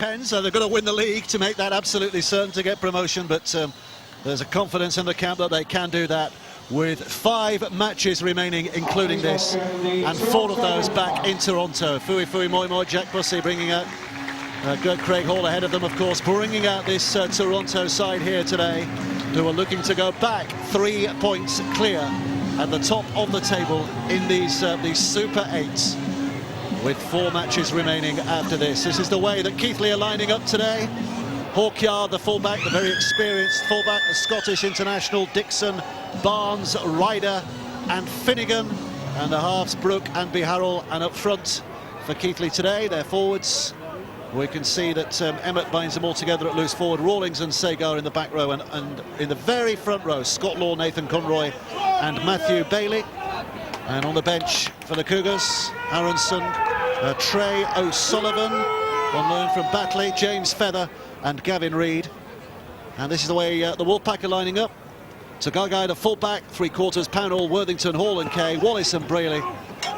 depends. They've got to win the league to make that absolutely certain to get promotion, but there's a confidence in the camp that they can do that with 5 matches remaining, including this, and 4 of those back in Toronto. Fui Fui Moi Moi, Jack Bussey bringing out Craig Hall ahead of them, of course, bringing out this Toronto side here today, who are looking to go back 3 points clear at the top of the table in these Super 8s, with 4 matches remaining after this. This is the way that Keighley are lining up today. Hawkyard, the fullback, the very experienced fullback, the Scottish international, Dixon, Barnes, Ryder and Finnegan, and the halves Brook and Biharrell, and up front for Keighley today, their forwards. We can see that Emmett binds them all together at loose forward, Rawlings and Sagar in the back row, and in the very front row, Scott Law, Nathan Conroy and Matthew Bailey. And on the bench for the Cougars, Aronson, Trey O'Sullivan, on loan from Batley, James Feather and Gavin Reid. And this is the way the Wolfpack are lining up. Tagagai, the fullback, 3/4, Pownall, Worthington, Hall and Kay, Wallace and Braley.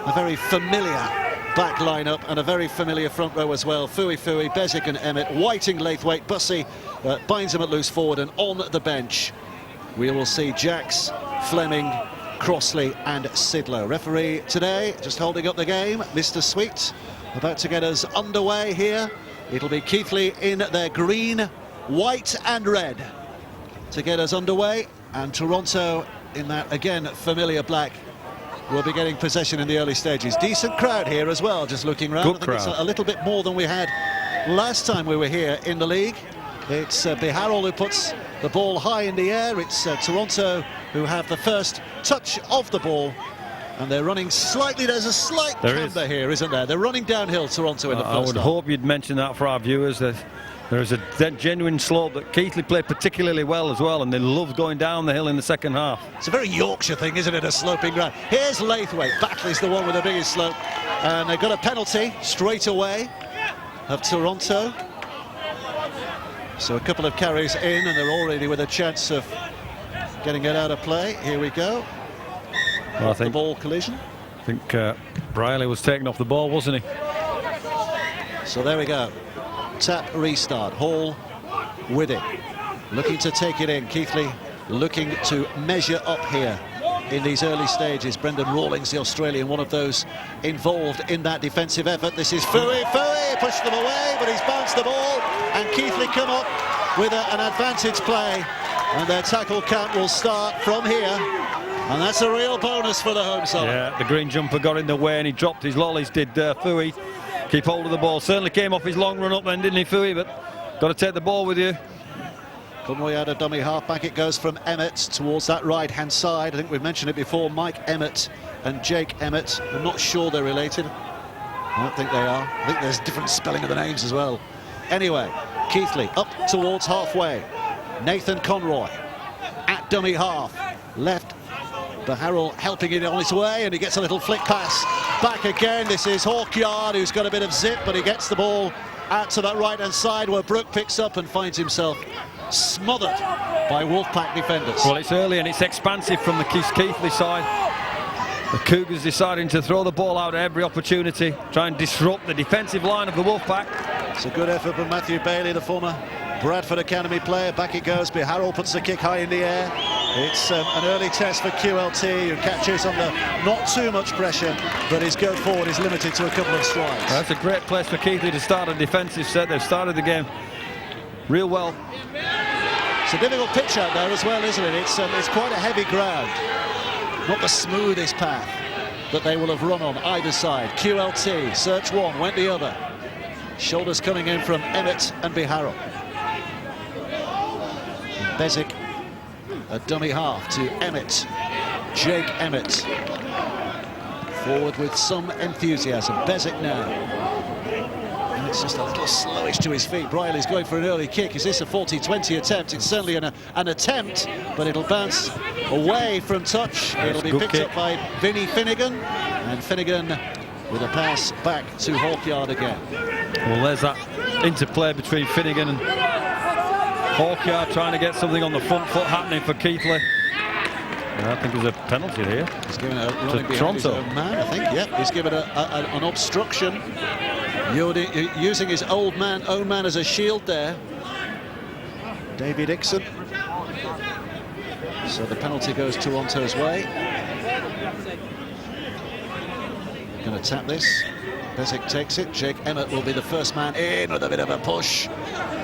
A very familiar back lineup and a very familiar front row as well. Fui Fui, Bezic and Emmett, Whiting, Laithwaite, Bussey binds him at loose forward, and on the bench we will see Jacks, Fleming, Crossley and Sidler. Referee today just holding up the game, Mr. Sweet, about to get us underway here. It'll be Keighley in their green, white and red to get us underway, and Toronto in that, again, familiar black will be getting possession in the early stages. Decent crowd here as well, just looking around. Good I think crowd. It's a little bit more than we had last time we were here in the league. It's Biharrell who puts the ball high in the air. It's Toronto who have the first touch of the ball, and they're running slightly. There's a slight camber here, isn't there? They're running downhill, Toronto, in the first I would half. hope you'd mention that for our viewers, that there is a genuine slope that Keighley play particularly well as well, and they love going down the hill in the second half. It's a very Yorkshire thing, isn't it, a sloping ground. Here's Laithwaite. Batley's the one with the biggest slope, and they've got a penalty straight away of Toronto. So a couple of carries in, and they're already with a chance of getting it out of play. Here we go. Well, I think the ball collision. I think Braley was taken off the ball, wasn't he? So there we go. Tap restart. Hall with it, looking to take it in. Keighley looking to measure up here in these early stages. Brendan Rawlings, the Australian, one of those involved in that defensive effort. This is Fui pushed them away, but he's bounced the ball, and Keighley come up with an advantage play, and their tackle count will start from here, and that's a real bonus for the home side. Yeah, the green jumper got in the way and he dropped his lollies, did Fui. Keep hold of the ball. Certainly came off his long run up then, didn't he, Fui? But got to take the ball with you. Conroy out of dummy half. Back it goes from Emmett towards that right-hand side. I think we've mentioned it before, Mike Emmett and Jake Emmett. I'm not sure they're related. I don't think they are. I think there's different spelling of the names as well. Anyway, Keighley up towards halfway. Nathan Conroy at dummy half. Left, Biharrell helping it on his way, and he gets a little flick pass. Back again, this is Hawkyard, who's got a bit of zip, but he gets the ball out to that right-hand side where Brook picks up and finds himself smothered by Wolfpack defenders. Well, it's early and it's expansive from the Keighley side. The Cougars deciding to throw the ball out at every opportunity, try and disrupt the defensive line of the Wolfpack. It's a good effort from Matthew Bailey, the former Bradford Academy player. Back it goes. Biharrell puts the kick high in the air. It's an early test for QLT, who catches under not too much pressure, but his go forward is limited to a couple of strides. That's a great place for Keighley to start a defensive set. They've started the game real well. It's a difficult pitch out there as well, isn't it? It's quite a heavy ground. Not the smoothest path that they will have run on either side. QLT, search one, went the other. Shoulders coming in from Emmett and Biharrell. Bezic, a dummy half to Emmett. Jake Emmett. Forward with some enthusiasm. Bezic now. And it's just a little slowish to his feet. Briley's going for an early kick. Is this a 40-20 attempt? It's certainly an attempt, but it'll bounce away from touch. It'll be picked up by Vinnie Finnegan. And Finnegan with a pass back to Hawkyard again. Well, there's that interplay between Finnegan and Hawkyard, trying to get something on the front foot happening for Keighley. I think there's a penalty here. He's given a running behind his own man, I think. Yep, he's given an obstruction. Using his own man as a shield there. Davy Dixon. So the penalty goes Toronto's way. Going to tap this. Bezic takes it. Jake Emmett will be the first man in with a bit of a push.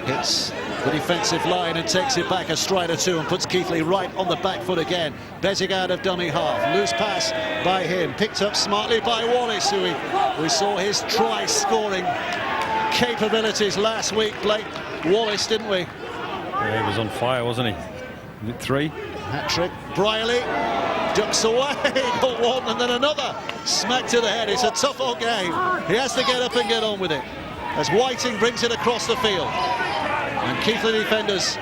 Hits the defensive line and takes it back a stride or two and puts Keighley right on the back foot again. Bezic out of dummy half. Loose pass by him. Picked up smartly by Wallace, who we saw his try-scoring capabilities last week. Blake Wallace, didn't we? Yeah, he was on fire, wasn't he? Was it 3? Hat-trick. Briley ducks away. Got one and then another. Smack to the head. It's a tough old game. He has to get up and get on with it as Whiting brings it across the field. And Keighley defenders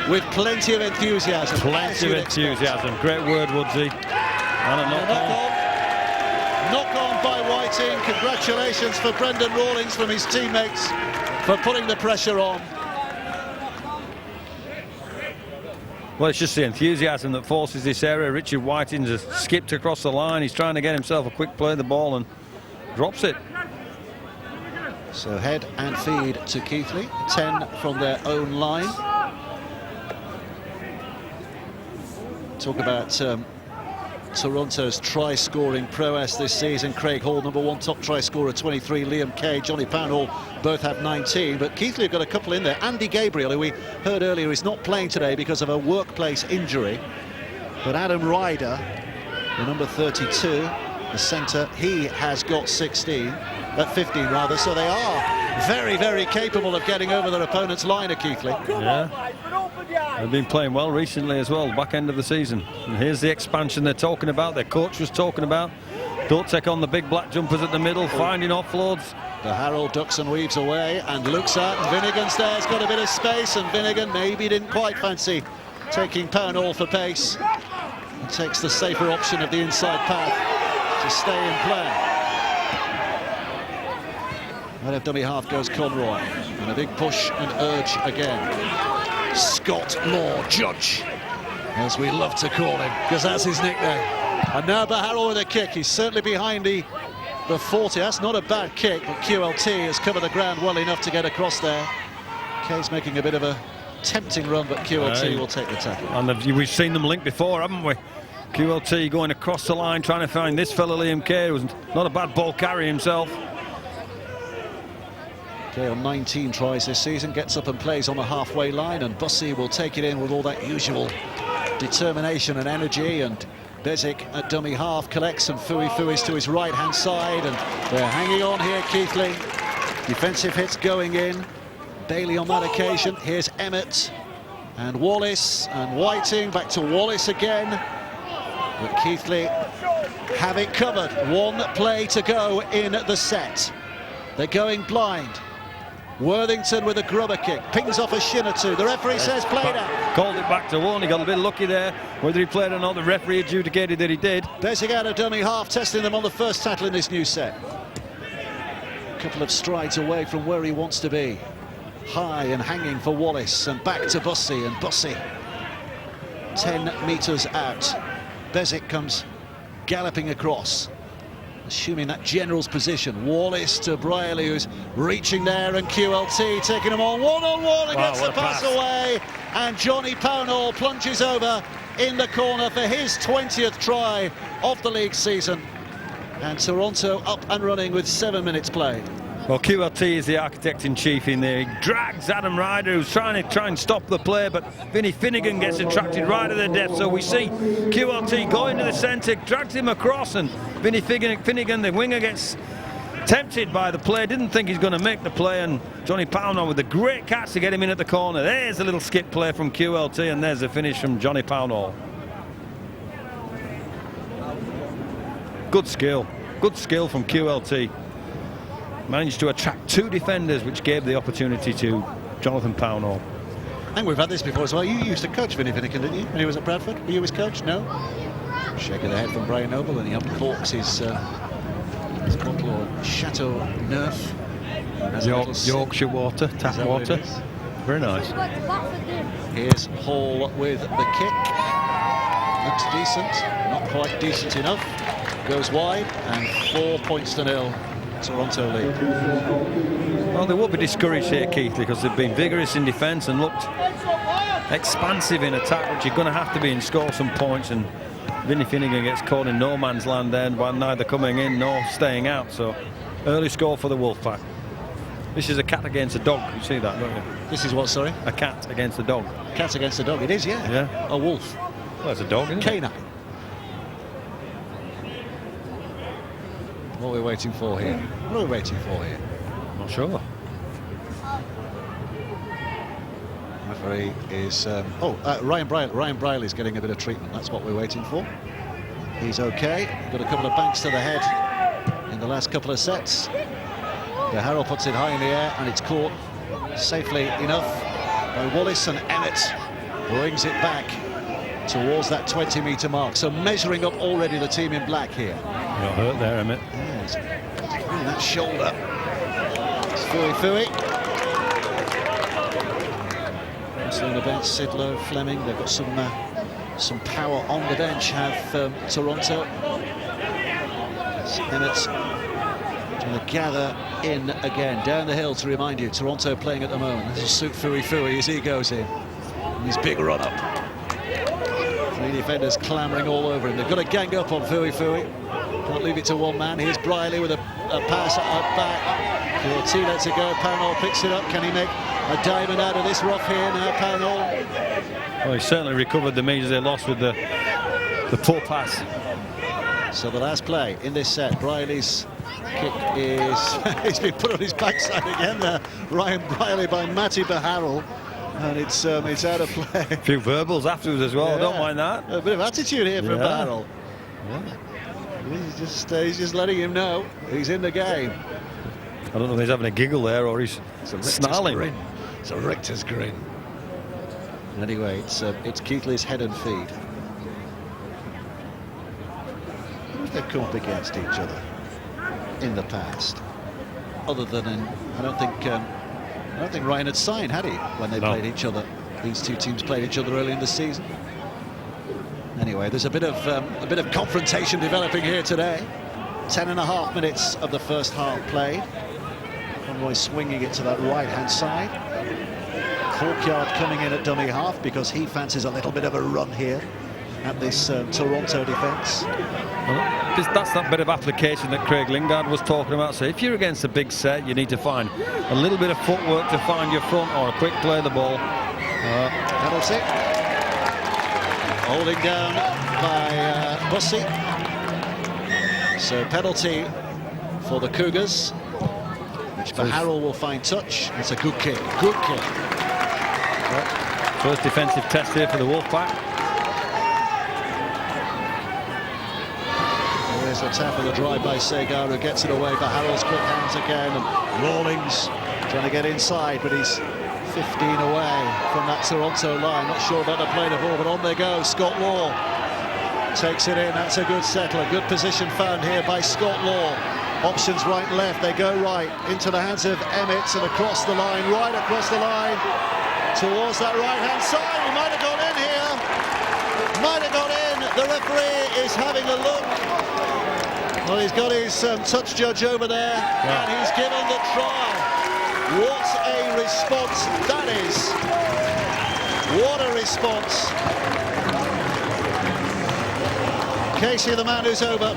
with plenty of enthusiasm. Plenty of enthusiasm. Great word, Woodsy. And a knock-on. Knock-on by Whiting. Congratulations for Brendan Rawlings from his teammates for putting the pressure on. Well, it's just the enthusiasm that forces this area. Richard Whiting's has skipped across the line. He's trying to get himself a quick play of the ball and drops it. So head and feed to Keighley. 10 from their own line. Talk about Toronto's try-scoring prowess this season. Craig Hall, #1 top try scorer, 23. Liam Kay, Johnny Pownall both have 19. But Keighley have got a couple in there. Andy Gabriel, who we heard earlier, is not playing today because of a workplace injury. But Adam Ryder, the number 32, the centre, he has got 15 rather. So they are very, very capable of getting over their opponent's line at Keighley. Yeah. They've been playing well recently as well, back end of the season. And here's the expansion they're talking about, their coach was talking about. Don't take on the big black jumpers at the middle, finding offloads. The Harold ducks and weaves away and looks at, and Vinnigan's there's got a bit of space, and Vinnigan maybe didn't quite fancy taking Pownall for pace. And takes the safer option of the inside path to stay in play. Out of dummy half goes Conroy, and a big push and urge again. Scott Law Judge, as we love to call him, because that's his nickname. And now Baharrel with a kick. He's certainly behind the 40. That's not a bad kick, but QLT has covered the ground well enough to get across there. Kay's making a bit of a tempting run, but QLT will take the tackle. And we've seen them link before, haven't we? QLT going across the line, trying to find this fella Liam Kay, who's not a bad ball carry himself. Kay on 19 tries this season, gets up and plays on the halfway line, and Bussey will take it in with all that usual determination and energy. And Bezic at dummy half collects, and Fui's to his right-hand side, and they're hanging on here, Keighley. Defensive hits going in. Bailey on that occasion. Here's Emmett and Wallace and Whiting, back to Wallace again. But Keighley have it covered. One play to go in the set. They're going blind. Worthington with a grubber kick, pings off a shin or two. The referee says played out. Called it back to one. He got a bit lucky there. Whether he played or not, the referee adjudicated that he did. Bezic out of dummy half, testing them on the first tackle in this new set. A couple of strides away from where he wants to be. High and hanging for Wallace, and back to Bussey, and Bussey 10 metres out. Bezic comes galloping across, assuming that general's position. Wallace to Briley, who's reaching there, and QLT taking him on one-on-one and gets the pass away. And Johnny Pownall plunges over in the corner for his 20th try of the league season. And Toronto up and running with 7 minutes played. Well, QLT is the architect-in-chief in there. He drags Adam Ryder, who's trying to stop the play, but Vinnie Finnegan gets attracted right at the depth. So we see QLT going to the centre, drags him across, and Vinnie Finnegan, the winger, gets tempted by the play. Didn't think he's going to make the play, and Johnny Pownall with a great catch to get him in at the corner. There's a little skip play from QLT, and there's a finish from Johnny Pownall. Good skill from QLT. Managed to attract 2 defenders, which gave the opportunity to Jonathan Pownall. I think we've had this before as well. You used to coach Vinnie Finnegan, didn't you, when he was at Bradford? Were you his coach? No? Shake of the head from Brian Noble, and he uncorks his bottle of Chateau Neuf. Yorkshire water, tap water. Very nice. Here's Hall with the kick. Looks decent, not quite decent enough. Goes wide, and 4 points to 0 Toronto lead. Well, they will be discouraged here, Keighley, because they've been vigorous in defence and looked expansive in attack, which you're going to have to be and score some points. And Vinnie Finnegan gets caught in no man's land then by neither coming in nor staying out. So early score for the Wolfpack. This is a cat against a dog. You see that, don't you? This is what, sorry? A cat against a dog. Cat against a dog. It is, yeah. Yeah. A wolf. Well, it's a dog, isn't it? Canine. What are we waiting for here? What are we waiting for here? Not sure. Referee is Ryan Briley's getting a bit of treatment. That's what we're waiting for. He's okay. Got a couple of banks to the head in the last couple of sets. Harrell puts it high in the air and it's caught safely enough by Wallace, and Emmett brings it back towards that 20-metre mark. So measuring up already the team in black here. Got hurt there, Emmett. Yes, really that shoulder. It's Fui. Also on the bench, Sidlow, Fleming. They've got some power on the bench. Have Toronto. It's Emmett trying to gather in again down the hill. To remind you, Toronto playing at the moment. This is suit Fui as he goes in. And his big run up. Three defenders clamouring all over him. They've got to gang up on Fui. Can't leave it to one man. Here's Briley with a pass out back. Keighley lets it go. Pownall picks it up. Can he make a diamond out of this rough here now, Pownall? Well, he certainly recovered the meters they lost with the poor pass. So the last play in this set, Briley's kick is he's been put on his backside again there. Ryan Briley by Matty Baharrell, and it's out of play. A few verbals afterwards as well. Yeah. Don't mind that. A bit of attitude here from Baharrell. Yeah. He's just letting him know he's in the game. I don't know if he's having a giggle there or he's snarling. Grin. It's a Richter's grin. Anyway, it's Keighley's head and feet. They've come up against each other in the past. Other than I don't think Ryan had signed, had he, when they played each other? These two teams played each other early in the season. Anyway, there's a bit of confrontation developing here today. 10.5 minutes of the first half played. Conroy swinging it to that right-hand side. Courtyard coming in at dummy half because he fancies a little bit of a run here at this Toronto defence. Well, that's that bit of application that Craig Lingard was talking about. So if you're against a big set, you need to find a little bit of footwork to find your front or a quick play of the ball. Penalty. Holding down by Bussey. So penalty for the Cougars, which Baharrell will find touch. It's a good kick. Good kick. First defensive test here for the Wolfpack. There's a tap of the drive by Segar, who gets it away. Baharrell's quick hands again, and Rawlings trying to get inside, but he's 15 away from that Toronto line. Not sure about the play of ball, but on they go. Scott Law takes it in. That's a good settler. Good position found here by Scott Law. Options right and left. They go right into the hands of Emmett and across the line, right across the line towards that right-hand side. He might have gone in here. Might have gone in. The referee is having a look. Well, he's got his touch judge over there, and he's given the try. What a response that is. What a response. Casey, the man who's over.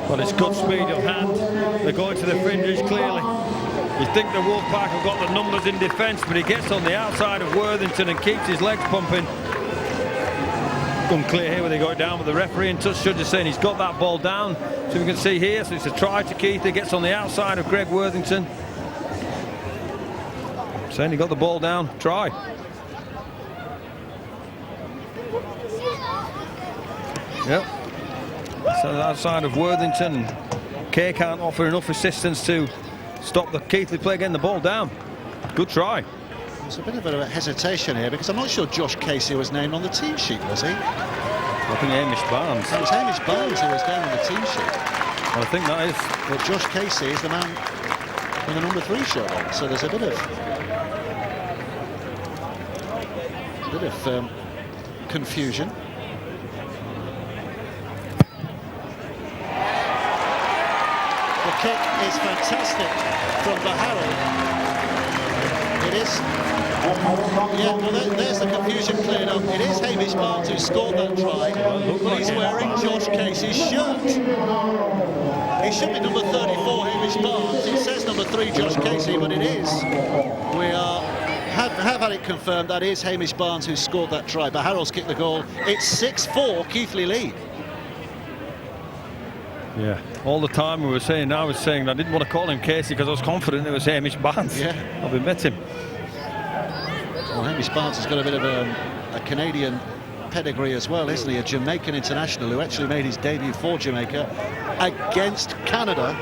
Well, it's good speed of hand. They're going to the fringes clearly. You think the Wolfpack have got the numbers in defence, but he gets on the outside of Worthington and keeps his legs pumping. Unclear here where they got it down, but the referee in touch judge is saying he's got that ball down. So we can see here, so it's a try to Keighley, gets on the outside of Greg Worthington. Saying he got the ball down, try. Yep. So the outside of Worthington. Kay can't offer enough assistance to stop the Keighley play, getting the ball down. Good try. There's a bit of a hesitation here because I'm not sure Josh Casey was named on the team sheet, was he? I think Hamish Barnes. It was Hamish Barnes who was down on the team sheet. I think that is. But Josh Casey is the man with the number 3 shirt on, so there's a bit of confusion. The kick is fantastic from Baharul. It is... Yeah, well, there's the confusion cleared up. It is Hamish Barnes who scored that try, but he's wearing Josh Casey's shirt. He should be number 34, Hamish Barnes. It says number 3, Josh Casey, but it is. We have had it confirmed that is Hamish Barnes who scored that try. Baharul's kicked the goal. It's 6-4, Keighley lead. Yeah, all the time I was saying I didn't want to call him Casey because I was confident it was Hamish Barnes. Yeah. I've been met him. Well, Hamish Barnes has got a bit of a Canadian pedigree as well, isn't he? A Jamaican international who actually made his debut for Jamaica against Canada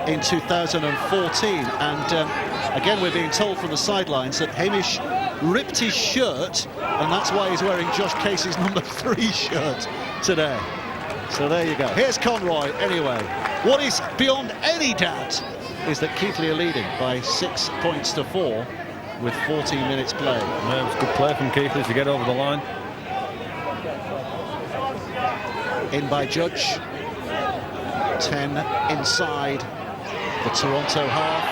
in 2014. And again, we're being told from the sidelines that Hamish ripped his shirt, and that's why he's wearing Josh Casey's number 3 shirt today. So there you go. Here's Conroy anyway. What is beyond any doubt is that Keighley are leading by 6 points to 4 with 14 minutes played. Yeah, it was good play from Keighley to get over the line. In by Judge. 10 inside the Toronto half.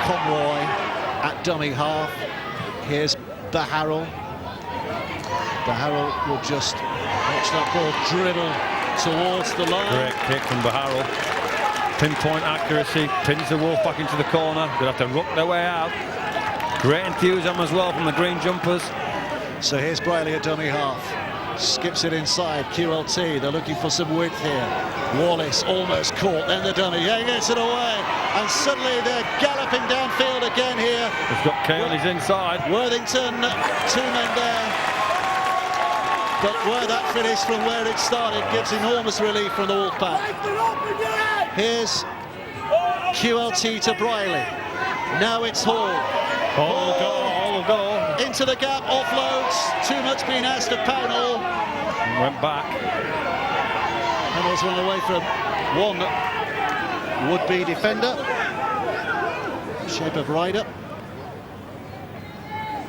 Conroy at dummy half. Here's Baharul. Baharul will just watch that ball dribble towards the line. Great kick from Baharul. Pinpoint accuracy, pins the Wolf back into the corner. They'll have to ruck their way out. Great enthusiasm as well from the green jumpers. So here's Briley at dummy half. Skips it inside, QLT, they're looking for some width here. Wallace almost caught, then the dummy, yeah, he gets it away. And suddenly they're galloping downfield again here. They've got Keighley's inside. Worthington, 2 men there. But where that finished from where it started gives enormous relief from the Wolfpack. Here's QLT to Briley. Now it's Hall. All will go. Into the gap, offloads. Too much being asked of Pownall. Went back. Pownall's run away from one would-be defender. Shape of Ryder.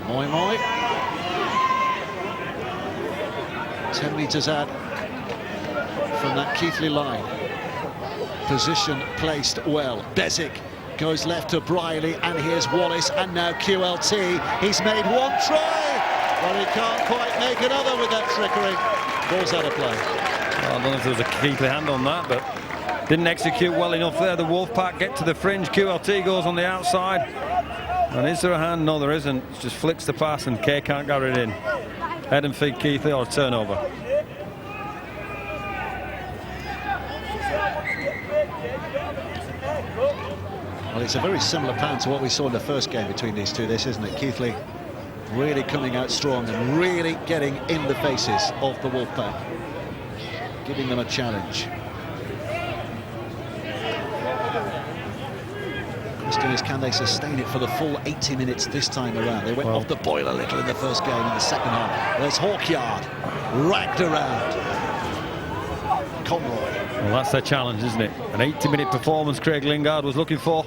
Moi. 10 metres out from that Keighley line. Position placed well. Bezic goes left to Briley, and here's Wallace, and now QLT. He's made 1 try, but he can't quite make another with that trickery. Ball's out of play. Well, I don't know if there was a Keighley hand on that, but didn't execute well enough there. The Wolfpack get to the fringe. QLT goes on the outside. And is there a hand? No, there isn't. It just flicks the pass, and Kay can't get it in. Head and feet Keighley, or a turnover. Well, it's a very similar pattern to what we saw in the first game between these two, this, isn't it? Keighley really coming out strong and really getting in the faces of the Wolfpack, giving them a challenge. The question is, can they sustain it for the full 80 minutes this time around? They went off the boil a little in the first game. In the second half, there's Hawkyard ragged around. Conroy. Well, that's their challenge, isn't it? An 80-minute performance Craig Lingard was looking for.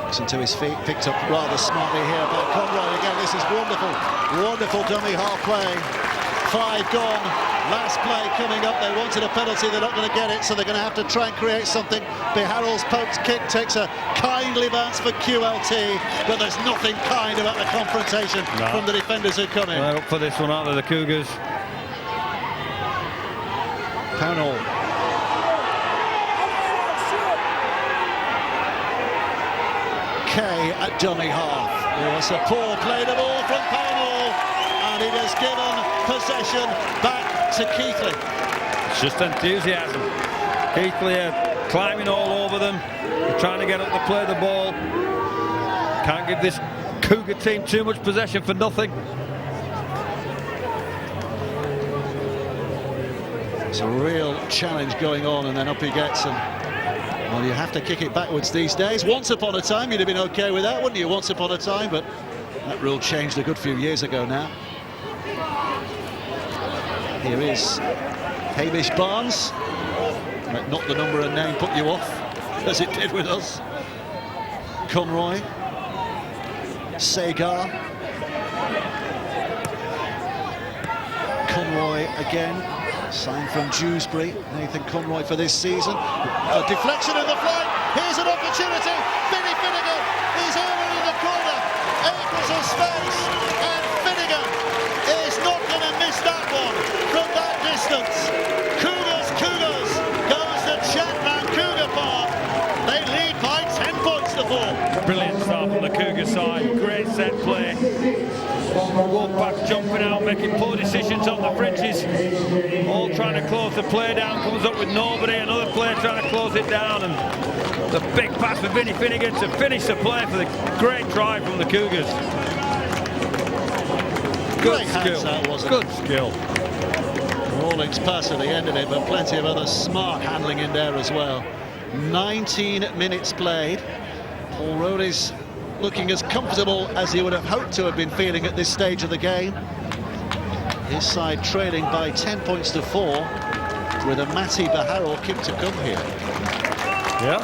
Listen to his feet, picked up rather smartly here by Conroy again. This is wonderful, wonderful dummy half play. 5 gone, last play coming up. They wanted a penalty, they're not going to get it, so they're going to have to try and create something. Baharul's poked kick takes a kindly bounce for QLT, but there's nothing kind about the confrontation from the defenders who come in. They're up for this one, aren't they, the Cougars? Pownall. Kay at dummy half. It's a poor play the ball from Pownall, and it has given possession back to Keighley. It's just enthusiasm. Keighley are climbing all over them. They're trying to get up to play the ball. Can't give this Cougar team too much possession for nothing. It's a real challenge going on, and then up he gets, and well, you have to kick it backwards these days. Once upon a time you'd have been okay with that, wouldn't you? Once upon a time, but that rule changed a good few years ago now. Here is Hamish Barnes. Let not the number and name put you off, as it did with us. Conroy. Sagar. Conroy again. Sign from Dewsbury, Nathan Conroy for this season. A deflection in the flight. Here's an opportunity. Vinny Finnegan is over in the corner. Acres of space, and Finnegan is not going to miss that one from that distance. Cougars goes to Chapman Cougar Park. They lead by 10 points to 4. Brilliant start from the Cougar side. Great set play. Wolfpack jumping out, making poor decisions on the fringes. All trying to close the play down. Comes up with nobody. Another player trying to close it down. And the big pass for Vinny Finnegan to finish the play for the great try from the Cougars. Good skill. Good skill. Rawlings pass at the end of it, but plenty of other smart handling in there as well. 19 minutes played. Paul Rowley's looking as comfortable as he would have hoped to have been feeling at this stage of the game. His side trailing by 10 points to 4 with a Matty Baharrell kick to come here. Yeah.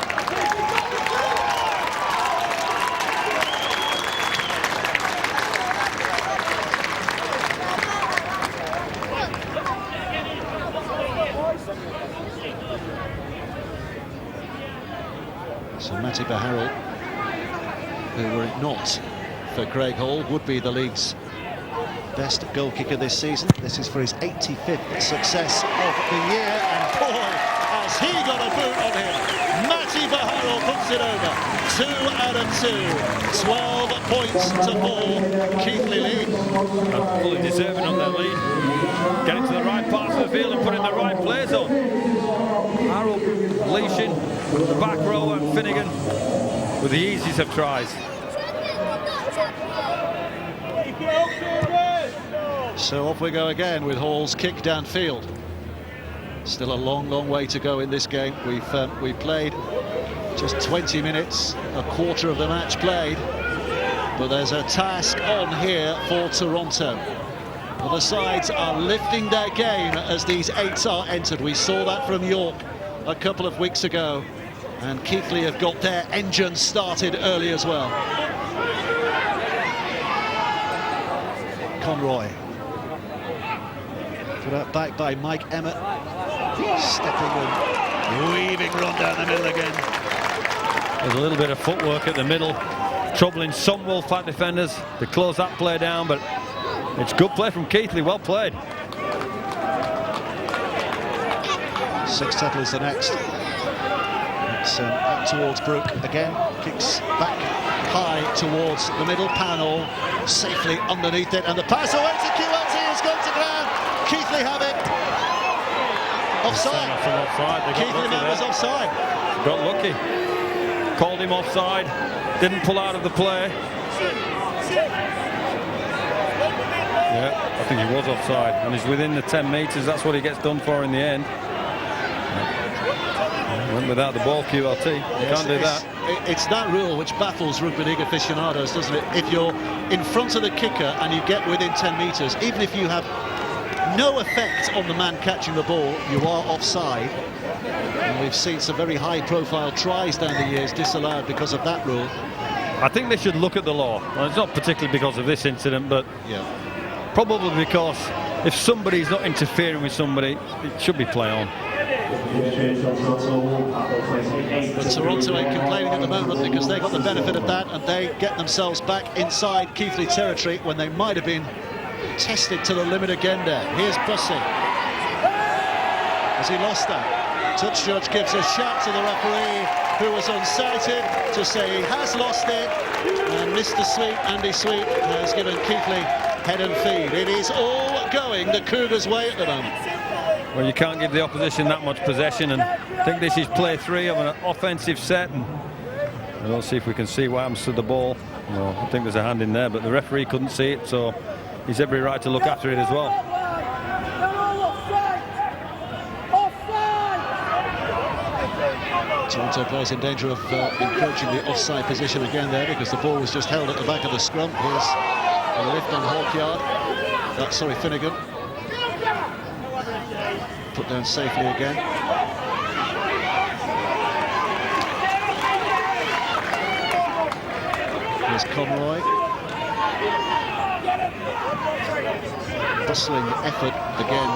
So Matty Baharrell, who were it not for Craig Hall, would be the league's best goal kicker this season. This is for his 85th success of the year, and boy, has he got a boot on him. Matty Baharrell puts it over. 2 out of 2. 12 points to 4. Keighley lead. And fully deserving on their lead. Getting to the right parts of the field and putting the right players on. Harold leashing the back row, and Finnegan with the easiest of tries. So off we go again with Hall's kick downfield. Still a long way to go in this game. We've played just 20 minutes, a quarter of the match played, but there's a task on here for Toronto. Well, the sides are lifting their game as these 8s are entered. We saw that from York a couple of weeks ago, and Keighley have got their engine started early as well. Conroy. Put out back by Mike Emmett. Stepping and weaving run down the middle again. There's a little bit of footwork at the middle, troubling some Wolfpack defenders to close that play down, but it's good play from Keighley, well played. Sextettle is the next. It's out towards Brook again. Kicks back high towards the middle panel, safely underneath it, and the pass away to QLT has gone to ground. Keighley have it. Offside. Keighley man was offside. Got lucky. Called him offside. Didn't pull out of the play. Yeah, I think he was offside, and he's within the 10 metres. That's what he gets done for in the end. Went without the ball, QLT. Yes, Can't do that. It's that rule which baffles rugby league aficionados, doesn't it? If you're in front of the kicker and you get within 10 metres, even if you have no effect on the man catching the ball, you are offside. And we've seen some very high-profile tries down the years disallowed because of that rule. I think they should look at the law. Well, it's not particularly because of this incident, but yeah, probably because if somebody's not interfering with somebody, it should be play on. But Toronto ain't complaining at the moment because they got the benefit of that, and they get themselves back inside Keighley territory when they might have been tested to the limit again there. Here's Bussey. Has he lost that? Touch judge gives a shout to the referee, who was unsighted, to say he has lost it, and Mr. Sweet, Andy Sweet, has given Keighley head and feed. It is all going the Cougars' way at the moment. Well, you can't give the opposition that much possession, and I think this is play 3 of an offensive set, and we'll see if we can see what happens to the ball. Well, I think there's a hand in there, but the referee couldn't see it, so he's every right to look after it as well. Toronto players in danger of encroaching the offside position again there, because the ball was just held at the back of the scrum. Here's a lift on Hawkyard. Finnegan. Put down safely again. Here's Conroy. Bustling effort again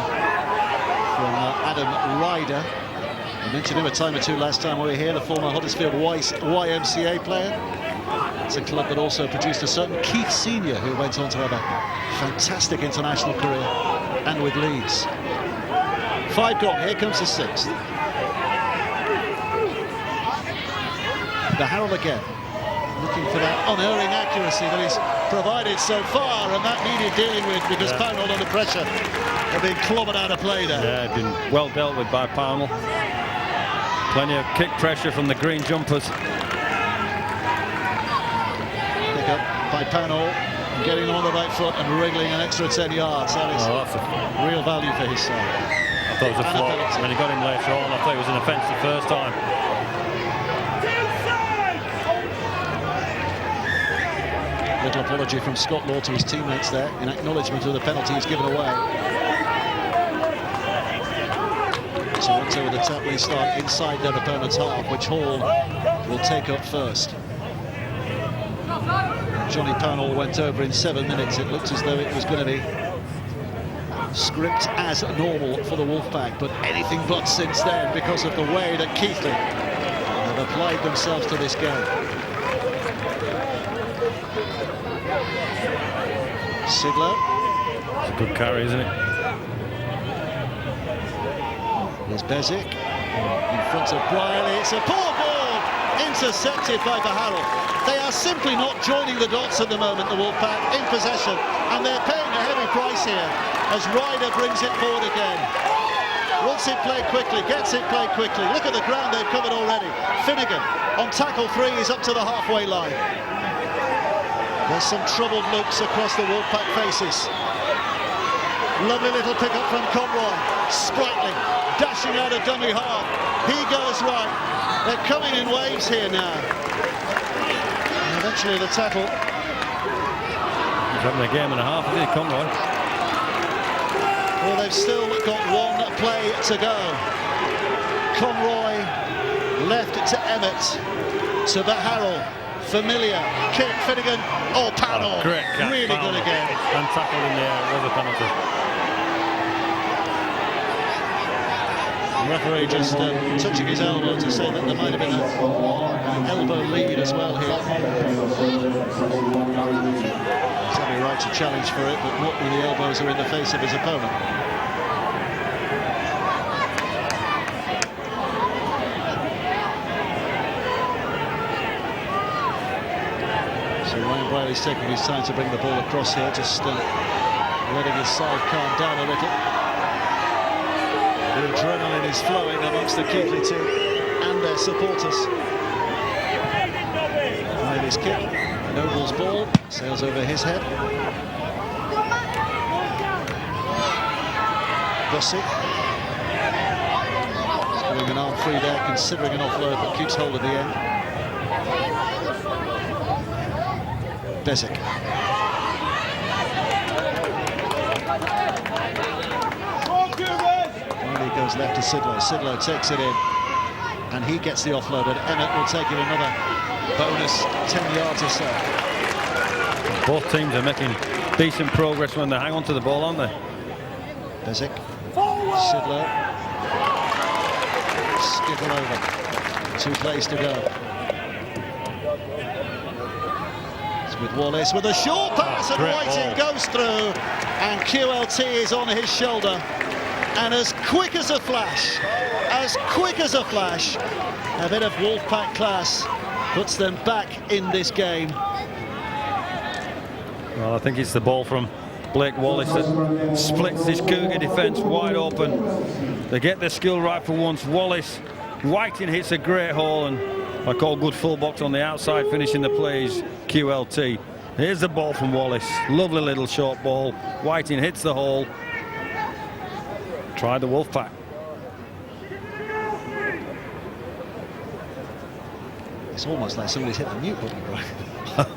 from Adam Ryder. I mentioned him a time or two last time we were here, the former Huddersfield YMCA player. It's a club that also produced a certain Keith Senior, who went on to have a fantastic international career, and with Leeds. 5 gone, here comes the 6th. The Harrell again, looking for that unerring accuracy that he's provided so far, and that needed dealing with because Pownall under pressure had been clobbered out of play there. Yeah, been well dealt with by Pownall. Plenty of kick pressure from the green jumpers. Pick up by Pownall, getting on the right foot and wriggling an extra 10 yards. That is real value for his side. I thought it was a flop when he got him later on. I thought it was an offence the first time. Little apology from Scott Law to his teammates there in acknowledgement of the penalty he's given away. Toronto with the tap restart inside their opponent's half, which Hall will take up first. Johnny Pownall went over in 7 minutes. It looked as though it was going to be script as normal for the Wolfpack, but anything but since then because of the way that Keighley have applied themselves to this game. Sidlow. It's a good carry, isn't it? Here's Bezic in front of Brierley. It's a poor ball intercepted by Harrell. They are simply not joining the dots at the moment, the Wolfpack, in possession, and they're paying a heavy price here as Ryder brings it forward again. Wants it played quickly, gets it played quickly. Look at the ground they've covered already. Finnegan on tackle 3 is up to the halfway line. There's some troubled looks across the Wolfpack faces. Lovely little pick-up from Conroy. Sprightly, dashing out a dummy half. He goes right. They're coming in waves here now. And eventually the tackle. He's having a game and a half, isn't he, Conroy? Well, they've still got 1 play to go. Conroy left to Emmett, to Harrell. Familiar, kick, Finnegan, Pownall, great catch, really Pownall. good again. And tackled in the air, was a penalty. The referee just touching his elbow to say that there might have been an elbow lead as well here. He's having a right to challenge for it, but not when the elbows are in the face of his opponent. Ryan Brierley's taking his time to bring the ball across here, just letting his side calm down a little. The adrenaline is flowing amongst the Keighley team and their supporters. Made his kick, Noble's ball sails over his head. Bussy. He's going an arm free there, considering an offload, but keeps hold of the end. Bezic. Riley goes left to Sidlow. Sidlow takes it in, and he gets the offload, and Emmett will take it another bonus 10 yards or so. Both teams are making decent progress when they hang on to the ball, aren't they? Bezic. Sidlow. Skittle over. 2 plays to go. With Wallace with a short pass, and Whiting goes through, and QLT is on his shoulder, and as quick as a flash, a bit of Wolfpack class puts them back in this game. Well, I think it's the ball from Blake Wallace that splits this Cougar defence wide open. They get their skill right for once. Wallace, Whiting hits a great hole, and like all good fullbacks on the outside finishing the plays, QLT. Here's the ball from Wallace. Lovely little short ball. Whiting hits the hole. Try the Wolfpack. It's almost like somebody's hit the mute button, right?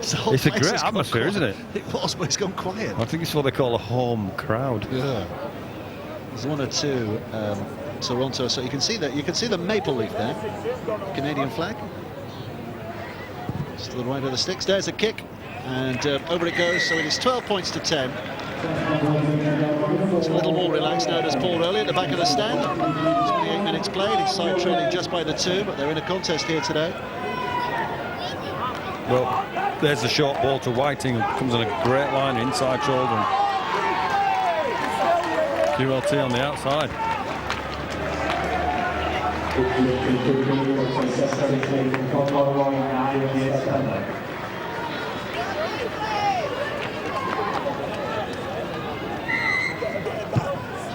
It's a great atmosphere, isn't it? It was, but it's gone quiet. I think it's what they call a home crowd. Yeah. There's 1 or 2 Toronto, so you can see the maple leaf there, Canadian flag. Just to the right of the sticks. There's a kick, and over it goes. So it is 12 points to 10. It's a little more relaxed now as Paul Early at the back of the stand. 28 minutes played, his side trailing just by the 2, but they're in a contest here today. Well, there's the short ball to Whiting, comes on a great line, inside shoulder. QLT on the outside.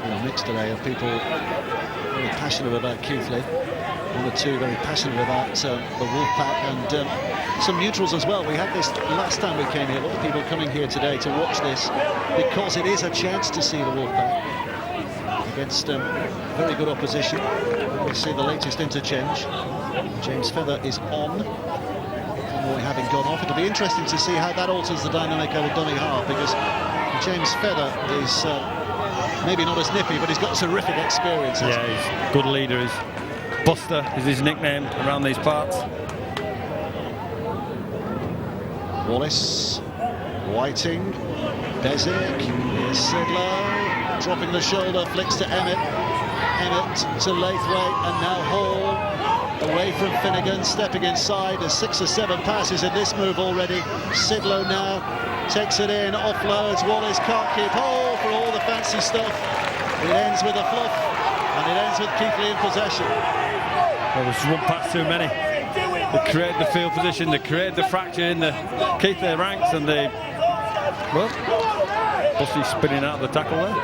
A mix today of people very passionate about Keighley, one or two very passionate about the Wolfpack, and some neutrals as well. We had this last time we came here, a lot of people coming here today to watch this because it is a chance to see the Wolfpack against very good opposition. We see the latest interchange. James Feather is on, Conroy having gone off. It'll be interesting to see how that alters the dynamic over dummy half, because James Feather is maybe not as nippy, but he's got terrific experience. Yeah, he's a good leader. He's Buster is his nickname around these parts. Wallace, Whiting, Bezic, here's Sidlow, dropping the shoulder, flicks to Emmett, Emmett to Laithwaite, and now Hall away from Finnegan, stepping inside. There's 6 or 7 passes in this move already. Sidlow now takes it in, offloads, Wallace can't keep hold for all the fancy stuff. It ends with a fluff, and it ends with Keighley in possession. Well, there's one pass too many. They create the field position, they create the fracture in the Keighley ranks, and they, well, Bussy spinning out of the tackle there.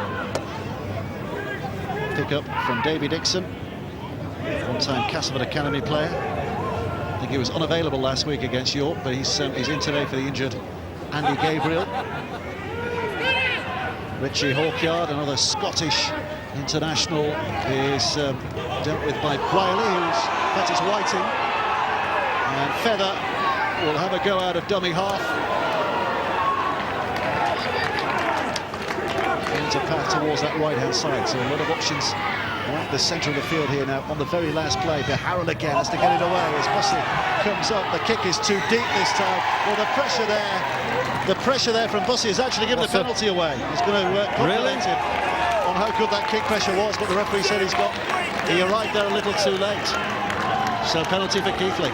Pick up from Davy Dixon, one-time Castleford Academy player. I think he was unavailable last week against York, but he's in today for the injured Andy Gabriel. Richie Hawkyard, another Scottish international, is dealt with by Briley, in fact it's Whiting. And Feather will have a go out of dummy half. Into path towards that right-hand side, so a lot of options at the centre of the field here now on the very last play. Harrell again has to get it away as Bussy comes up. The kick is too deep this time. Well, the pressure there from Bussy has actually given the penalty away. He's going to compliment him on how good that kick pressure was, but the referee said he arrived there a little too late. So penalty for Keighley.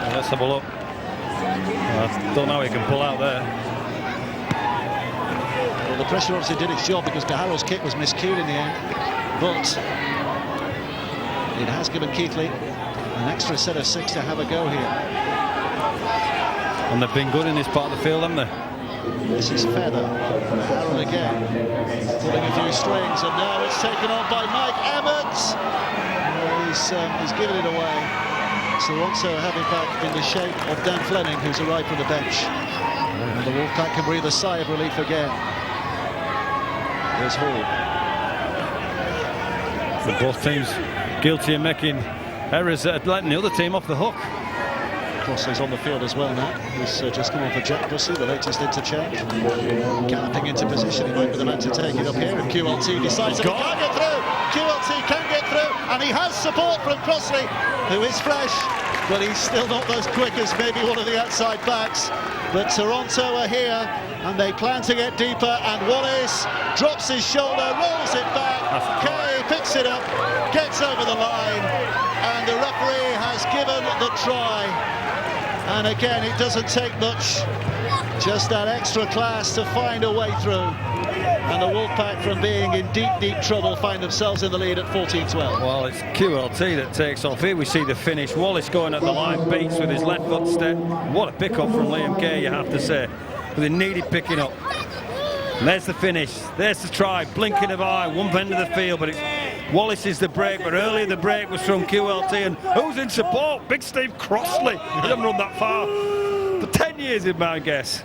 Let's have a look. I don't know how he can pull out there. Well, the pressure obviously did its job because Harrell's kick was miscued in the end, but it has given Keighley an extra set of 6 to have a go here. And they've been good in this part of the field, haven't they? This is Feather. Harrell again, pulling a few strings, and now it's taken on by Mike Emmett. He's given it away. So also have it back in the shape of Dan Fleming, who's arrived from the bench. And the Wolfpack can breathe a sigh of relief again. There's Hall. So both teams guilty of making errors that are letting the other team off the hook. Crossley's on the field as well now. He's just come on for Jack Bussy, the latest interchange. Galloping into position, he might be the man to take it up here, and QLT decides that he can't get through. QLT can get through, and he has support from Crossley, who is fresh, but he's still not as quick as maybe one of the outside backs. But Toronto are here, and they plan to get deeper, and Wallace drops his shoulder, rolls it back. Kay picks it up, gets over the line, and the referee has given the try. And again, it doesn't take much, just that extra class to find a way through. And the Wolfpack, from being in deep, deep trouble, find themselves in the lead at 14-12. Well, it's QLT that takes off. Here we see the finish. Wallace going at the line, beats with his left foot step. What a pick-up from Liam Kay, you have to say. But they needed picking up. And there's the finish. There's the try. Blinking of eye, one end of the field, but Wallace is the break, but earlier the break was from QLT, and who's in support? Big Steve Crossley. He hasn't run that far for 10 years, in my guess.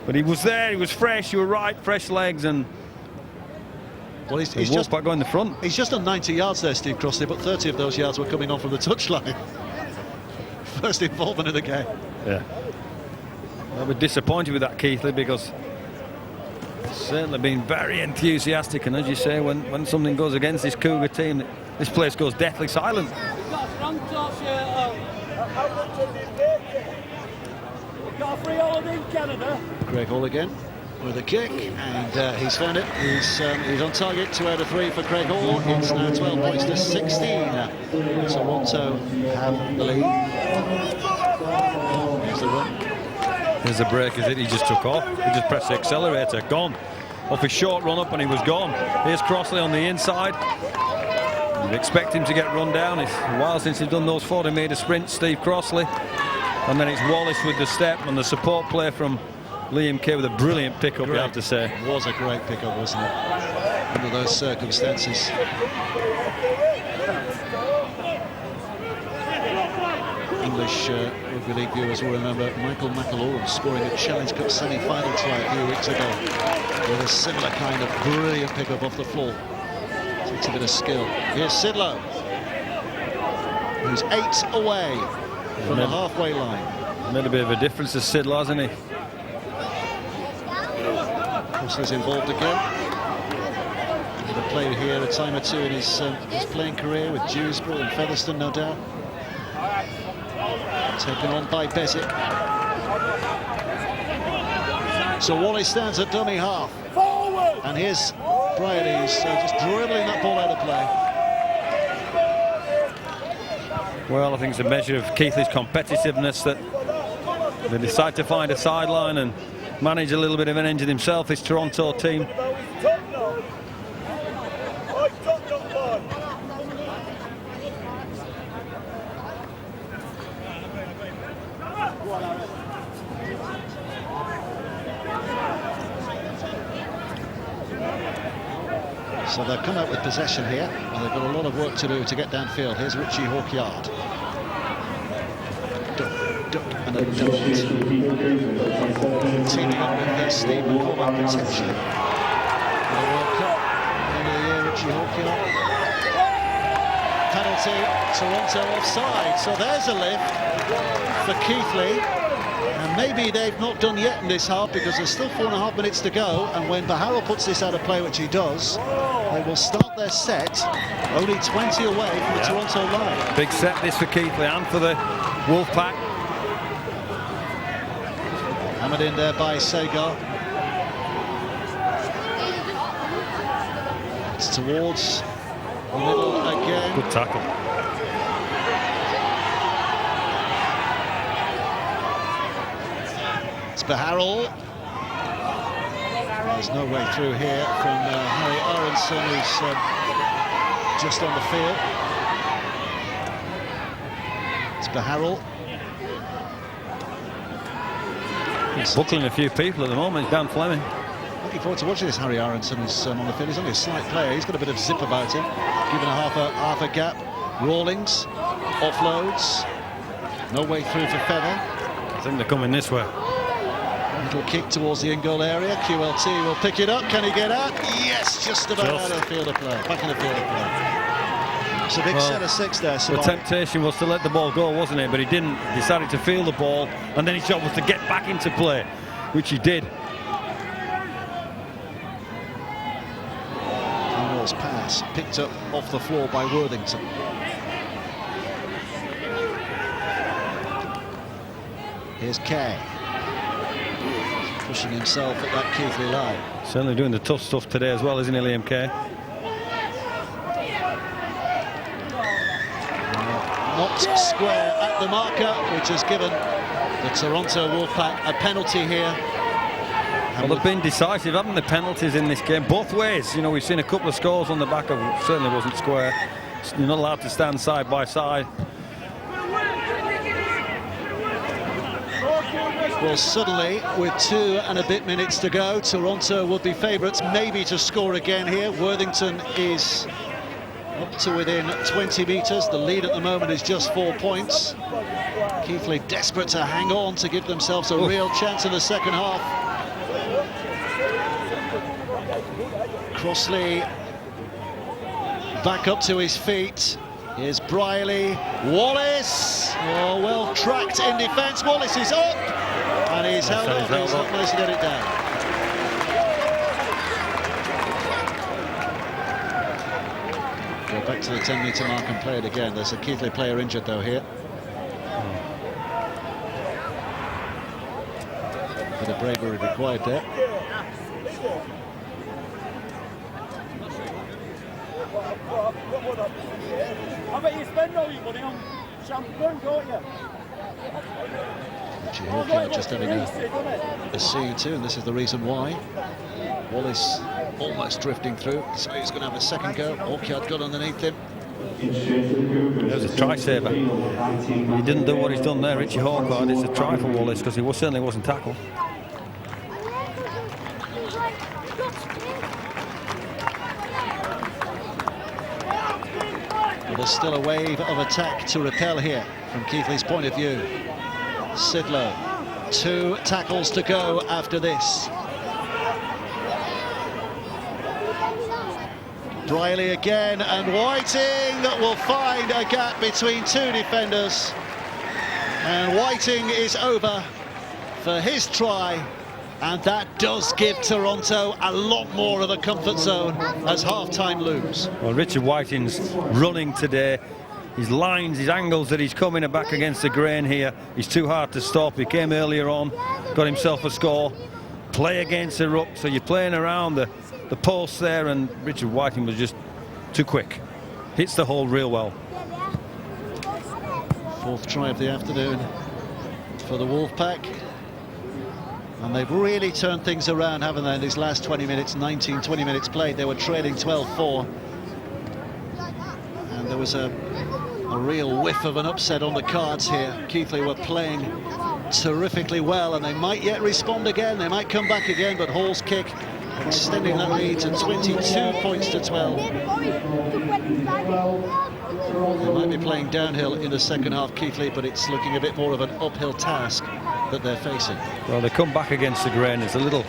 But he was there, he was fresh, you were right, fresh legs, and well, he's just back going the front. He's just done 90 yards there, Steve Crossley, but 30 of those yards were coming on from the touchline. First involvement in the game. Yeah. I was disappointed with that, Keighley, because certainly been very enthusiastic, and as you say, when something goes against this Cougar team, this place goes deathly silent. Got a free holiday in Canada. Greg Hall again. with a kick, and he's found it. He's on target. 2 out of 3 for Craig Hall. It's now 12 points to 16. Toronto have the lead. Here's the run. There's the break, is it? He just took off. He just pressed the accelerator. Gone. Off his short run up, and he was gone. Here's Crossley on the inside. You'd expect him to get run down. It's a while since he's done those 40-metre sprints, Steve Crossley. And then it's Wallace with the step and the support play from Liam Kay with a brilliant pickup, you have to say. It was a great pickup, wasn't it? Under those circumstances. English rugby league viewers will remember Michael McAlorum scoring a Challenge Cup semi-final try a few weeks ago with a similar kind of brilliant pickup off the floor. Takes a bit of skill. Here's Sidlow, who's 8 away from the halfway line. Made a bit of a difference to Sidlow, hasn't he? Crossley's involved again. He'd have played here a time or two in his playing career with Dewsbury and Featherstone, no doubt. Taken on by Bezic. So Wallace stands at dummy half. And here's Briley, who's just dribbling that ball out of play. Well, I think it's a measure of Keighley's competitiveness that they decide to find a sideline and manage a little bit of an engine himself, this Toronto team. So they'll come out with possession here, and they've got a lot of work to do to get downfield. Here's Richie Hawkyard. Duck, and a duck. Teaming up with Steve McCormack potentially. The World Cup, end of the year, Richie Hawkyard. Penalty, Toronto offside. So there's a lift for Keighley. And maybe they've not done yet in this half because there's still 4.5 minutes to go. And when Baharrel puts this out of play, which he does, they will start their set only 20 away from the Toronto line. Big set this for Keighley and for the Wolfpack. Hammered in there by Sagar. It's towards the middle again. Good tackle. It's Baharrel. There's no way through here from Harry Aronson, who's just on the field. It's Baharrel. He's buckling a few people at the moment. Dan Fleming. Looking forward to watching this Harry Aronson, who's on the field. He's only a slight player. He's got a bit of zip about him. Given half a gap. Rawlings offloads. No way through for Feather. I think they're coming this way. Little kick towards the in-goal area. QLT will pick it up. Can he get out? Yes, just about out of the field of play. Back in the field of play. It's a big set of 6 there. The temptation was to let the ball go, wasn't it? But he didn't. He decided to field the ball, and then his job was to get back into play, which he did. Campbell's pass picked up off the floor by Worthington. Here's Kay. Pushing himself at that Keighley line. Certainly doing the tough stuff today as well, isn't he, Liam Kay? Not square at the marker, which has given the Toronto Wolfpack a penalty here. Well, they've been decisive, haven't the penalties in this game? Both ways. You know, we've seen a couple of scores on the back of certainly wasn't square. You're not allowed to stand side by side. Well, suddenly, with 2 and a bit minutes to go, Toronto would be favourites, maybe to score again here. Worthington is up to within 20 metres. The lead at the moment is just 4 points. Keighley desperate to hang on to give themselves a real chance in the second half. Crossley back up to his feet. Here's Briley. Wallace! Oh, well tracked in defence. Wallace is up! And he's held up. He's not managed to get it down. Go back to the 10-metre mark and play it again. There's a Keighley player injured, though, here. the bravery required there. I bet you spend all your money on shampoo, don't you? Richie Hawkins just having a scene too, and this is the reason why. Wallace almost drifting through, so he's going to have a second go. Hawkins got underneath him. There's a try saver. He didn't do what he's done there, Richie Hawkins. It's a try for Wallace because he certainly wasn't tackled. Well, there's still a wave of attack to repel here from Keighley's point of view. Sidlow, 2 tackles to go after this. Briley again, and Whiting will find a gap between 2 defenders. And Whiting is over for his try, and that does give Toronto a lot more of a comfort zone as half-time looms. Well, Richard Whiting's running today. His lines, his angles that he's coming back against the grain here, he's too hard to stop. He came earlier on, got himself a score. Play against the ruck, so you're playing around the post there, and Richard Whiting was just too quick. Hits the hole real well. 4th try of the afternoon for the Wolfpack. And they've really turned things around, haven't they, in these last 20 minutes, 20 minutes played. They were trailing 12-4. And there was a real whiff of an upset on the cards here. Keighley were playing terrifically well, and they might yet respond again. They might come back again, but Hall's kick extending that lead to 22 points to 12. They might be playing downhill in the second half, Keighley, but it's looking a bit more of an uphill task that they're facing. Well, they come back against the grain. There's a little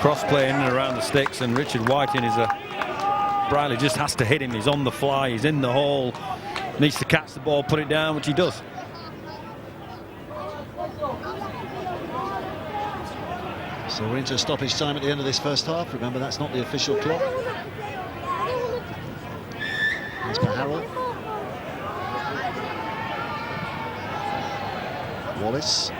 cross-play in and around the sticks, and Richard Whiting is Briley just has to hit him. He's on the fly, he's in the hole, needs to catch the ball, put it down, which he does. So we're into stoppage time at the end of this first half. Remember, that's not the official clock. Here's Harrell. Wallace.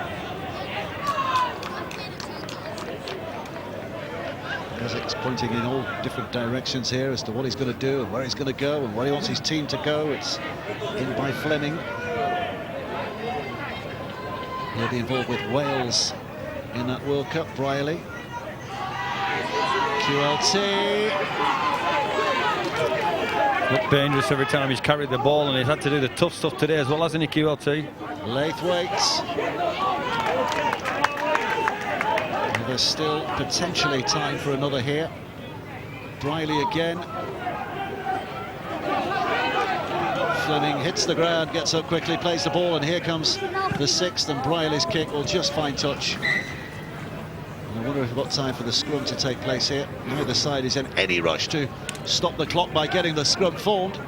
Isaac's pointing in all different directions here as to what he's going to do and where he's going to go and where he wants his team to go. It's in by Fleming. He'll be involved with Wales in that World Cup. Briley. QLT. Looked dangerous every time he's carried the ball, and he's had to do the tough stuff today as well, hasn't he, QLT? Laithwaite. There's still potentially time for another here. Briley again. Fleming hits the ground, gets up quickly, plays the ball, and here comes the 6th, and Briley's kick will just find touch. And I wonder if we've got time for the scrum to take place here. Neither side is in any rush to stop the clock by getting the scrum formed.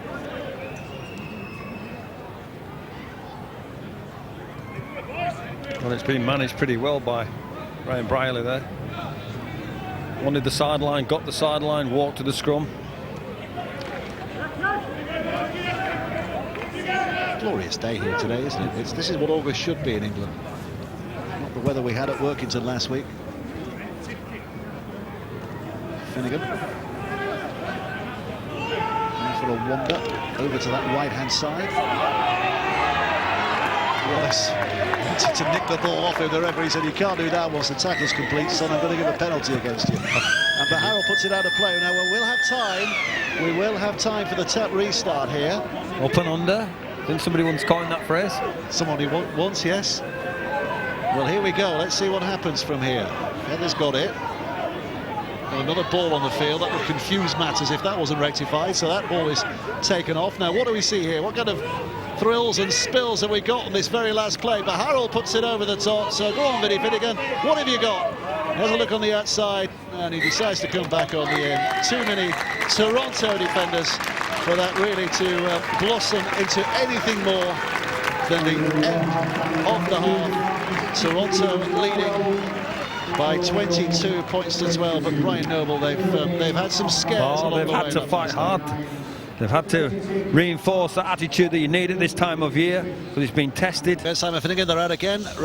Well, it's been managed pretty well by Ryan Briley there. Wanted the sideline, got the sideline, walked to the scrum. Glorious day here today, isn't it? This is what August should be in England. Not the weather we had at Workington last week. Finnegan. And for a wander over to that right-hand side. Wallace wanted to nick the ball off him. The referee said, you can't do that once the tackle's complete, son, I'm going to give a penalty against you. And Harrell puts it out of play. Now, well, we'll have time. We will have time for the tap restart here. Up and under. I think somebody once coined that phrase. Somebody once, yes. Well, here we go. Let's see what happens from here. Heather's got it. And another ball on the field. That would confuse matters if that wasn't rectified. So that ball is taken off. Now, what do we see here? What kind of thrills and spills have we got on this very last play? But Harrell puts it over the top. So go on, Vinny Finnegan. What have you got? Has a look on the outside, and he decides to come back on the end. Too many Toronto defenders for that really to blossom into anything more than the end of the half. Toronto leading by 22 points to 12, but Brian Noble, they've had some scares along the way. They've had to fight hard. They've had to reinforce that attitude that you need at this time of year, because it's been tested. There's Simon Finnegan, they're out again.